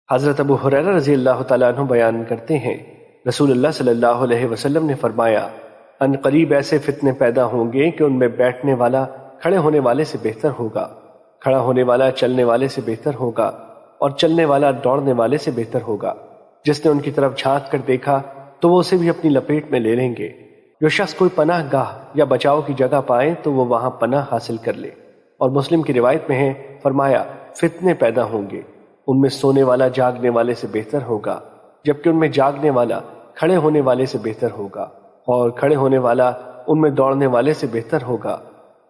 حضرت ابو ہریرہ رضی اللہ تعالیٰ عنہ بیان کرتے ہیں، رسول اللہ صلی اللہ علیہ وسلم نے فرمایا، ان قریب ایسے فتنے پیدا ہوں گے کہ ان میں بیٹھنے والا کھڑے ہونے والے سے بہتر ہوگا، کھڑا ہونے والا چلنے والے سے بہتر ہوگا، اور چلنے والا دوڑنے والے سے بہتر ہوگا۔ جس نے ان کی طرف جھانک کر دیکھا تو وہ اسے بھی اپنی لپیٹ میں لے لیں گے۔ جو شخص کوئی پناہ گاہ یا بچاؤ کی جگہ پائے تو وہ وہاں پناہ حاصل کر لے۔ اور مسلم کی روایت میں ہے، فرمایا، فتنے پیدا ہوں گے، ان میں سونے والا جاگنے والے سے بہتر ہوگا، جبکہ ان میں جاگنے والا کھڑے ہونے والے سے بہتر ہوگا، اور کھڑے ہونے والا ان میں دوڑنے والے سے بہتر ہوگا۔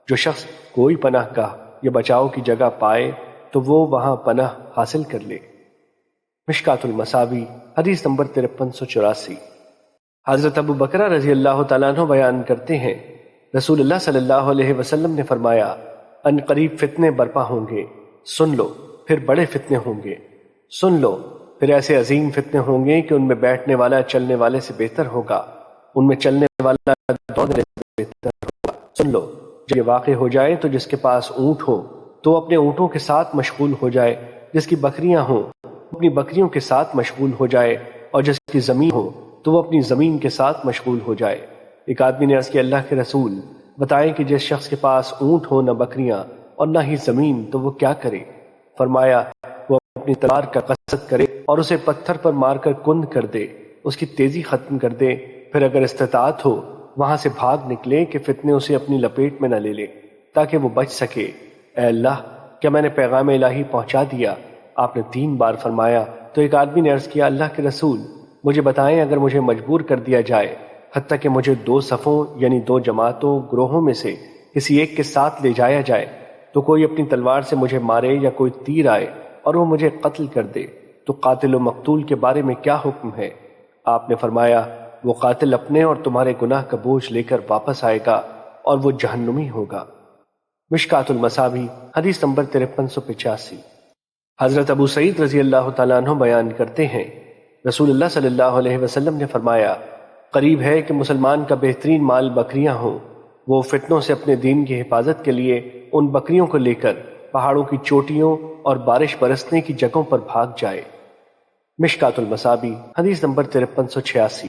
جو شخص کوئی پناہ گاہ یا بچاؤ کی جگہ پائے تو وہ وہاں پناہ حاصل کر لے۔ مشکات المصابیح حدیث نمبر 5384۔ حضرت ابو بکرہ رضی اللہ تعالیٰ عنہ بیان کرتے ہیں، رسول اللہ صلی اللہ علیہ وسلم نے فرمایا، ان قریب فتنے برپا ہوں گے، سن لو، پھر بڑے فتنے ہوں گے، سن لو، پھر ایسے عظیم فتنے ہوں گے کہ ان میں بیٹھنے والا چلنے والے سے بہتر ہوگا، ان میں چلنے والا دوڑنے سے بہتر ہوگا۔ سن لو، جب یہ واقع ہو جائے تو جس کے پاس اونٹ ہو تو وہ اپنے اونٹوں کے ساتھ مشغول ہو جائے، جس کی بکریاں ہوں اپنی بکریوں کے ساتھ مشغول ہو جائے، اور جس کی زمین ہو تو وہ اپنی زمین کے ساتھ مشغول ہو جائے۔ ایک آدمی نے عرض کیا، اللہ کے رسول، بتائیں کہ جس شخص کے پاس اونٹ ہو نہ بکریاں اور نہ ہی زمین تو وہ کیا کرے؟ فرمایا، وہ اپنی تلوار کا قصد کرے اور اسے پتھر پر مار کر کند کر دے، اس کی تیزی ختم کر دے، پھر اگر استطاعت ہو وہاں سے بھاگ نکلے کہ فتنے اسے اپنی لپیٹ میں نہ لے لے، تاکہ وہ بچ سکے۔ اے اللہ، کیا میں نے پیغام الہی پہنچا دیا؟ آپ نے 3 بار فرمایا تو ایک آدمی نے عرض کیا، اللہ کے رسول، مجھے بتائیں اگر مجھے مجبور کر دیا جائے حتیٰ کہ مجھے 2 صفوں یعنی 2 جماعتوں گروہوں میں سے کسی ایک کے ساتھ لے جایا جائے، تو کوئی اپنی تلوار سے مجھے مارے یا کوئی تیر آئے اور وہ مجھے قتل کر دے، تو قاتل و مقتول کے بارے میں کیا حکم ہے؟ آپ نے فرمایا، وہ قاتل اپنے اور تمہارے گناہ کا بوجھ لے کر واپس آئے گا اور وہ جہنمی ہوگا۔ مشکات المصابیح حدیث نمبر 5385۔ حضرت ابو سعید رضی اللہ تعالیٰ عنہ بیان کرتے ہیں، رسول اللہ صلی اللہ علیہ وسلم نے فرمایا، قریب ہے کہ مسلمان کا بہترین مال بکریاں ہوں، وہ فتنوں سے اپنے دین کی حفاظت کے لیے ان بکریوں کو لے کر پہاڑوں کی چوٹیوں اور بارش برسنے کی جگہوں پر بھاگ جائے۔ مشکات المصابیح حدیث نمبر 5386۔